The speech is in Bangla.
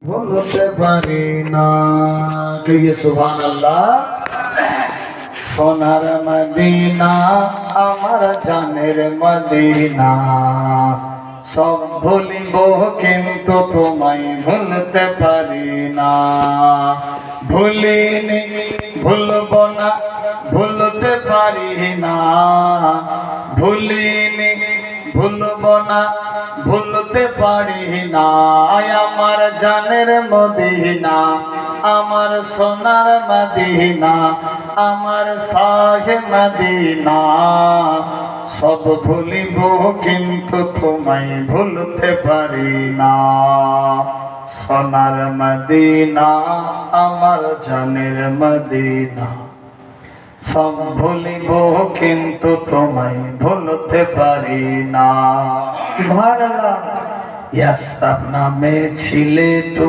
ভুলতে পারি না। কইয়ে সুবহানাল্লাহ। সোনার মদিনা আমার জানের মদিনা, সব ভুলিব কিন্তু তোমায় ভুলতে পারি না। ভুলিনি ভুলব না, ভুলতে পারি না। ভুলিনি ভুলব না, ভুলতে পারি না। আমার জানের মদিনা, আমার সোনার মদিনা, আমার শাহে মদিনা, সব ভুলিব কিন্তু তোমায় ভুলতে পারি না। সোনার মদিনা আমার জানের মদিনা, সব ভুলিব কিন্তু তোমায় ভুলতে পারি না। সুবহানাল্লাহ। ইয়াসরাব নামে ছিলে